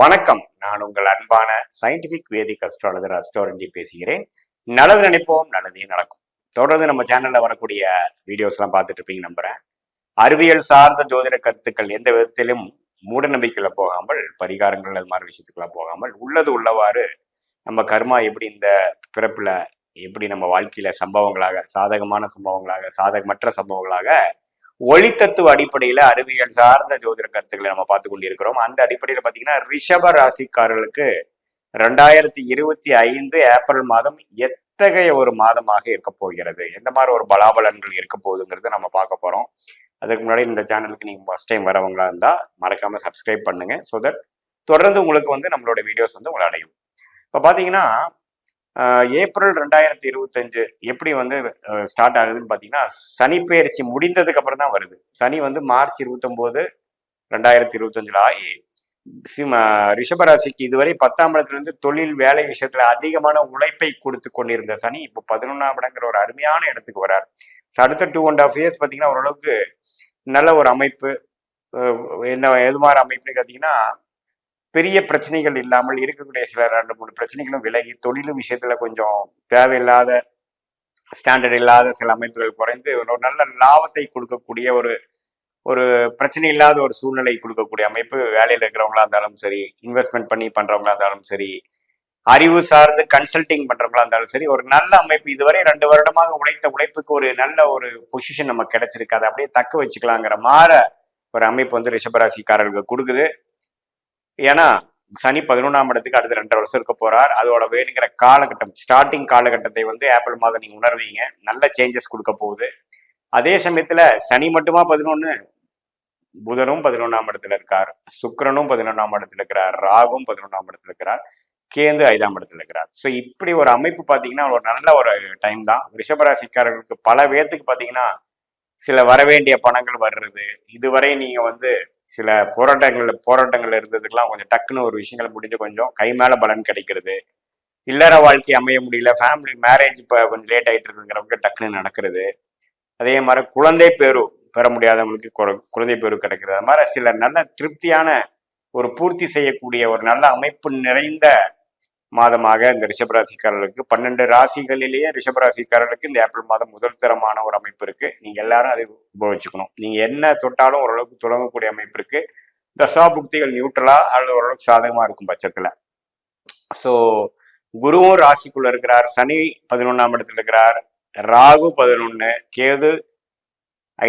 வணக்கம். நான் உங்கள் அன்பான சயின்டிபிக் வேதிக் அஸ்ட்ராலஜர் அஸ்ட்ரோரஞ்சி பேசுகிறேன். நல்லது நினைப்போம், நல்லதே நடக்கும். தொடர்ந்து நம்ம சேனல்ல வரக்கூடிய வீடியோஸ் எல்லாம் பார்த்துட்டு இருப்பீங்க நம்புறேன். அறிவியல் சார்ந்த ஜோதிட கருத்துக்கள் எந்த விதத்திலும் மூட நம்பிக்கையில போகாமல், பரிகாரங்கள் அது மாதிரி விஷயத்துக்குலாம் போகாமல், உள்ளது உள்ளவாறு நம்ம கர்மா எப்படி இந்த பிறப்புல எப்படி நம்ம வாழ்க்கையில சம்பவங்களாக, சாதகமான சம்பவங்களாக, சாதகமற்ற சம்பவங்களாக ஒளி தத்துவ அடிப்படையில அறிவியல் சார்ந்த ஜோதிட கருத்துக்களை நம்ம பார்த்து கொண்டிருக்கிறோம். அந்த அடிப்படையில பாத்தீங்கன்னா ரிஷப ராசிக்காரர்களுக்கு 2025 ஏப்ரல் மாதம் எத்தகைய ஒரு மாதமாக இருக்க போகிறது, எந்த மாதிரி ஒரு பலாபலன்கள் இருக்க போகுதுங்கிறத நம்ம பார்க்க போறோம். அதுக்கு முன்னாடி இந்த சேனலுக்கு நீங்க ஃபர்ஸ்ட் டைம் வரவங்களா இருந்தா மறக்காம சப்ஸ்கிரைப் பண்ணுங்க. ஸோ தட் தொடர்ந்து உங்களுக்கு நம்மளோட வீடியோஸ் உங்களை அடையும். இப்போ பாத்தீங்கன்னா ஏப்ரல் 2025 எப்படி ஸ்டார்ட் ஆகுதுன்னு பார்த்தீங்கன்னா, சனி பெயர்ச்சி முடிந்ததுக்கு அப்புறம் தான் வருது. சனி மார்ச் 29, 2025 ஆகி ரிஷபராசிக்கு இதுவரை 10ஆம் இடத்திலிருந்து தொழில் வேலை விஷயத்துல அதிகமான உழைப்பை கொடுத்து கொண்டிருந்த சனி இப்போ 11ஆம் இடங்கிற ஒரு அருமையான இடத்துக்கு வரார். அடுத்த 2.5 இயர்ஸ் பார்த்தீங்கன்னா ஓரளவுக்கு நல்ல ஒரு அமைப்பு. என்ன எது மாதிரி அமைப்புன்னு பார்த்தீங்கன்னா, பெரிய பிரச்சனைகள் இல்லாமல் இருக்கக்கூடிய சில 2-3 பிரச்சனைகளும் விலகி, தொழிலும் விஷயத்துல கொஞ்சம் தேவையில்லாத ஸ்டாண்டர்ட் இல்லாத சில அமைப்புகள் குறைந்து ஒரு நல்ல லாபத்தை கொடுக்கக்கூடிய ஒரு ஒரு பிரச்சனை இல்லாத ஒரு சூழ்நிலை கொடுக்கக்கூடிய அமைப்பு. வேலையில இருக்கிறவங்களா இருந்தாலும் சரி, இன்வெஸ்ட்மெண்ட் பண்ணி பண்றவங்களா இருந்தாலும் சரி, அறிவு சார்ந்து கன்சல்டிங் பண்றவங்களா இருந்தாலும் சரி, ஒரு நல்ல அமைப்பு. இதுவரை 2 வருடமாக உழைத்த உழைப்புக்கு ஒரு நல்ல ஒரு பொசிஷன் நமக்கு கிடைச்சிருக்கு. அதை அப்படியே தக்க வச்சுக்கலாங்கிற மாதிரி ஒரு அமைப்பு ரிஷபராசிக்காரர்களுக்கு கொடுக்குது. ஏன்னா சனி 11ஆம் இடத்துக்கு அடுத்த 2.5 வருஷம் இருக்க போறார். அதோட வேணுங்கிற காலகட்டம், ஸ்டார்டிங் காலகட்டத்தை ஏப்ரல் மாதம் நீங்க உணர்வீங்க. நல்ல சேஞ்சஸ் கொடுக்க போகுது. அதே சமயத்துல சனி மட்டுமா 11, புதனும் 11ஆம் இடத்துல இருக்கார், சுக்கிரனும் 11ஆம் இடத்துல இருக்கிறார், ராகும் 11ஆம் இடத்துல இருக்கிறார், கேந்து 5ஆம் இடத்துல இருக்கிறார். ஸோ இப்படி ஒரு அமைப்பு பாத்தீங்கன்னா ஒரு நல்ல ஒரு டைம் தான். ரிஷபராசிக்காரர்களுக்கு பல பேர்த்துக்கு பாத்தீங்கன்னா சில வரவேண்டிய பணங்கள் வர்றது, இதுவரை நீங்க சில போராட்டங்கள் இருந்ததுக்கெல்லாம் கொஞ்சம் டக்குன்னு ஒரு விஷயங்கள் முடிஞ்சு கொஞ்சம் கை மேல பலன் கிடைக்கிறது. இல்லற வாழ்க்கை அமைய முடியல, ஃபேமிலி மேரேஜ் இப்போ கொஞ்சம் லேட் ஆயிட்டு இருக்குங்கிறவங்க டக்குன்னு நடக்கிறது. அதே மாதிரி குழந்தை பேரு பெற முடியாதவங்களுக்கு குழந்தை பேரு கிடைக்கிறது. அது மாதிரி சில நல்ல திருப்தியான ஒரு பூர்த்தி செய்யக்கூடிய ஒரு நல்ல அமைப்பு நிறைந்த மாதமாக இந்த ரிஷபராசிக்காரர்களுக்கு 12 ராசிகளிலேயே ரிஷபராசிக்காரர்களுக்கு இந்த ஏப்ரல் மாதம் முதல் தரமான ஒரு அமைப்பு இருக்கு. நீங்க எல்லாரும் அதை உபயோகிச்சுக்கணும். நீங்க என்ன தொட்டாலும் ஓரளவுக்கு தொடங்கக்கூடிய அமைப்பு இருக்கு. தசா புக்திகள் நியூட்ரலா அல்லது ஓரளவுக்கு சாதகமா இருக்கும் பட்சத்துல. ஸோ குருவும் ராசிக்குள்ள இருக்கிறார், சனி 11ஆம் இடத்துல இருக்கிறார், ராகு 11, கேது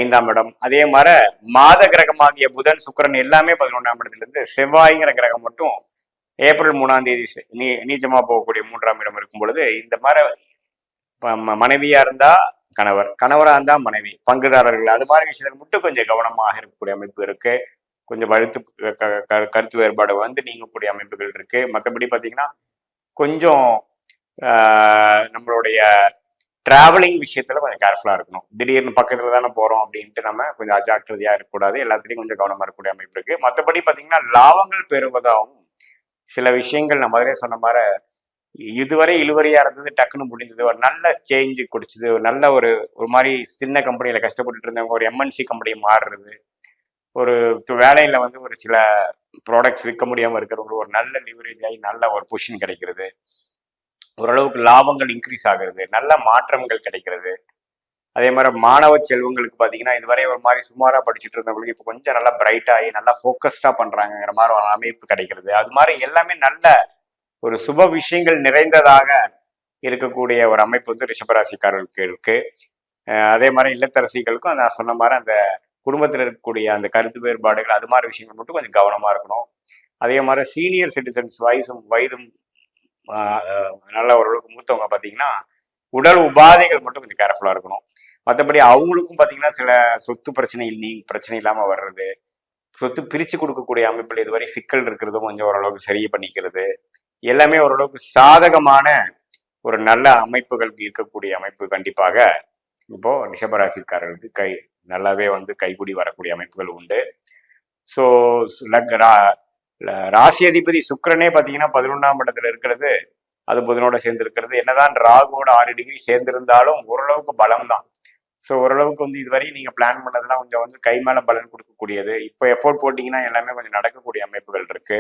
5ஆம் இடம். அதே மாதிரி மாத கிரகமாகிய புதன், சுக்கிரன் எல்லாமே 11ஆம் இடத்துல இருந்து, செவ்வாய்ங்கிற கிரகம் மட்டும் ஏப்ரல் 3ஆம் தேதி நீச்சமா போகக்கூடிய 3ஆம் இடம் இருக்கும் பொழுது, இந்த மாதிரி மனைவியா இருந்தா கணவர், கணவரா இருந்தா மனைவி, பங்குதாரர்கள், அது மாதிரி விஷயத்துல மட்டும் கொஞ்சம் கவனமாக இருக்கக்கூடிய அமைப்பு இருக்கு. கொஞ்சம் கருத்து வேறுபாடு நீங்கக்கூடிய அமைப்புகள் இருக்கு. மற்றபடி பாத்தீங்கன்னா கொஞ்சம் நம்மளுடைய டிராவலிங் விஷயத்துல கொஞ்சம் கேர்ஃபுல்லா இருக்கணும். திடீர்னு பக்கத்துல தானே போறோம் அப்படின்ட்டு நம்ம கொஞ்சம் அஜாக்கிரதையா இருக்கக்கூடாது. எல்லாத்துலயும் கொஞ்சம் கவனமா இருக்கக்கூடிய அமைப்பு இருக்கு. மற்றபடி பாத்தீங்கன்னா லாபங்கள் பெறுவதாகவும் சில விஷயங்கள் நான் முதலே சொன்ன மாதிரி இதுவரை இழுவரையா இருந்தது டக்குன்னு முடிந்தது, ஒரு நல்ல சேஞ்ச் குடிச்சது, ஒரு நல்ல ஒரு மாதிரி சின்ன கம்பெனியில கஷ்டப்பட்டுட்டு இருந்தவங்க ஒரு எம்என்சி கம்பெனி மாறுறது, ஒரு வேலையில ஒரு சில ப்ராடக்ட்ஸ் விற்க முடியாம இருக்கிறவங்களுக்கு ஒரு நல்ல லிவரேஜ் ஆகி நல்ல ஒரு பொசிஷன் கிடைக்கிறது, ஓரளவுக்கு லாபங்கள் இன்க்ரீஸ் ஆகுறது, நல்ல மாற்றங்கள் கிடைக்கிறது. அதே மாதிரி மாணவ செல்வங்களுக்கு பாத்தீங்கன்னா இதுவரை ஒரு மாதிரி சுமாரா படிச்சுட்டு இருந்தவங்களுக்கு இப்போ கொஞ்சம் நல்லா பிரைட் ஆகி நல்லா ஃபோக்கஸ்டா பண்றாங்கிற மாதிரி ஒரு அமைப்பு கிடைக்கிறது. அது மாதிரி எல்லாமே நல்ல ஒரு சுப விஷயங்கள் நிறைந்ததாக இருக்கக்கூடிய ஒரு அமைப்பு ரிஷபராசிக்காரர்களுக்கு இருக்கு. அதே மாதிரி இல்லத்தரசிகளுக்கும் நான் சொன்ன மாதிரி அந்த குடும்பத்தில் இருக்கக்கூடிய அந்த கருத்து வேறுபாடுகள், அது மாதிரி விஷயங்கள் மட்டும் கொஞ்சம் கவனமா இருக்கணும். அதே மாதிரி சீனியர் சிட்டிசன்ஸ் வயதும் நல்ல ஓரளவுக்கு மூத்தவங்க பார்த்தீங்கன்னா உடல் உபாதைகள் மட்டும் கொஞ்சம் கேர்ஃபுல்லா இருக்கணும். மற்றபடி அவங்களுக்கும் பார்த்தீங்கன்னா சில சொத்து பிரச்சனை இல்லாம வர்றது, சொத்து பிரிச்சு கொடுக்கக்கூடிய அமைப்பில் இதுவரை சிக்கல் இருக்கிறதும் கொஞ்சம் ஓரளவுக்கு சரி பண்ணிக்கிறது, எல்லாமே ஓரளவுக்கு சாதகமான ஒரு நல்ல அமைப்புகள் இருக்கக்கூடிய அமைப்பு கண்டிப்பாக இப்போ ரிஷபராசிக்காரர்களுக்கு நல்லாவே கைகூடி வரக்கூடிய அமைப்புகள் உண்டு. ஸோ ராசி அதிபதி சுக்கிரனே பார்த்தீங்கன்னா 11ஆம் இடத்துல இருக்கிறது, அது புதனோட சேர்ந்து இருக்கிறது. என்னதான் ராகுவோட 6 டிகிரி சேர்ந்திருந்தாலும் ஓரளவுக்கு பலம் தான். ஸோ ஓரளவுக்கு இதுவரை நீங்க பிளான் பண்ணதெல்லாம் கொஞ்சம் கை மேல பலன் கொடுக்கக்கூடியது. இப்போ எஃபோர்ட் போட்டீங்கன்னா எல்லாமே கொஞ்சம் நடக்கக்கூடிய அமைப்புகள் இருக்கு.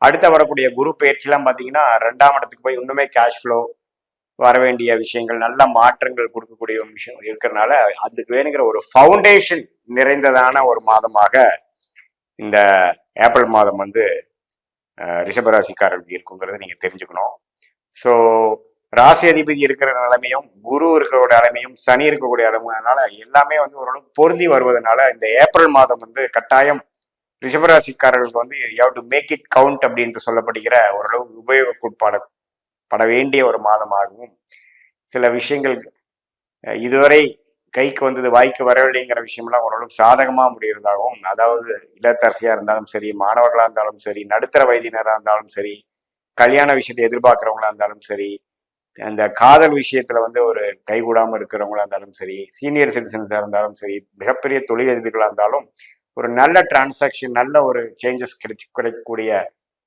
அடுத்த வரக்கூடிய குரு பயிற்சிலாம் பார்த்தீங்கன்னா 2ஆம் இடத்துக்கு போய் இன்னுமே கேஷ் ஃப்ளோ வர வேண்டிய விஷயங்கள், நல்ல மாற்றங்கள் கொடுக்கக்கூடிய ஒரு விஷயம் இருக்கிறதுனால அதுக்கு வேணுங்கிற ஒரு ஃபவுண்டேஷன் நிறைந்ததான ஒரு மாதமாக இந்த ஏப்ரல் மாதம் வந்து ரிஷபராசிக்காரர்களுக்கு இருக்குங்கிறத நீங்க தெரிஞ்சுக்கணும். ஸோ ராசி அதிபதி இருக்கிற நிலைமையும், குரு இருக்கக்கூடிய நிலைமையும், சனி இருக்கக்கூடிய நிலைமைனால எல்லாமே வந்து ஓரளவுக்கு பொருந்தி வருவதனால இந்த ஏப்ரல் மாதம் வந்து கட்டாயம் ரிஷபராசிக்காரர்களுக்கு வந்து you have to make it count அப்படின்ட்டு சொல்லப்படுகிற ஓரளவுக்கு உபயோகப்பட வேண்டிய ஒரு மாதமாகவும், சில விஷயங்கள் இதுவரை கைக்கு வந்தது வாய்க்கு வரவில்லைங்கிற விஷயம்லாம் ஓரளவுக்கு சாதகமாக முடிகிறதாகவும், அதாவது இல்லத்தரசியாக இருந்தாலும் சரி, மாணவர்களாக இருந்தாலும் சரி, நடுத்தர வயதினராக இருந்தாலும் சரி, கல்யாண விஷயத்தை எதிர்பார்க்குறவங்களா இருந்தாலும் சரி, அந்த காதல் விஷயத்துல வந்து ஒரு கைகூடாமல் இருக்கிறவங்களா இருந்தாலும் சரி, சீனியர் சிட்டிசன்ஸாக இருந்தாலும் சரி, மிகப்பெரிய தொழிலதிபர்களாக இருந்தாலும் ஒரு நல்ல டிரான்சாக்ஷன், நல்ல ஒரு சேஞ்சஸ் கிடைக்கக்கூடிய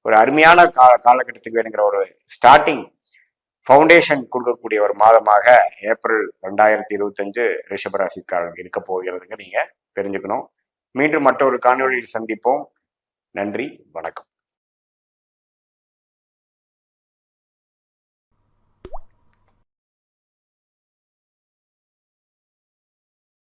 ஒரு அருமையான காலகட்டத்துக்கு வேணுங்கிற ஒரு ஸ்டார்டிங் ஃபவுண்டேஷன் கொடுக்கக்கூடிய ஒரு மாதமாக ஏப்ரல் 2025 ரிஷபராசிக்காரர்கள் இருக்க போகிறதுங்க நீங்க தெரிஞ்சுக்கணும். மீண்டும் மற்றொரு காணொலியில் சந்திப்போம். நன்றி, வணக்கம்.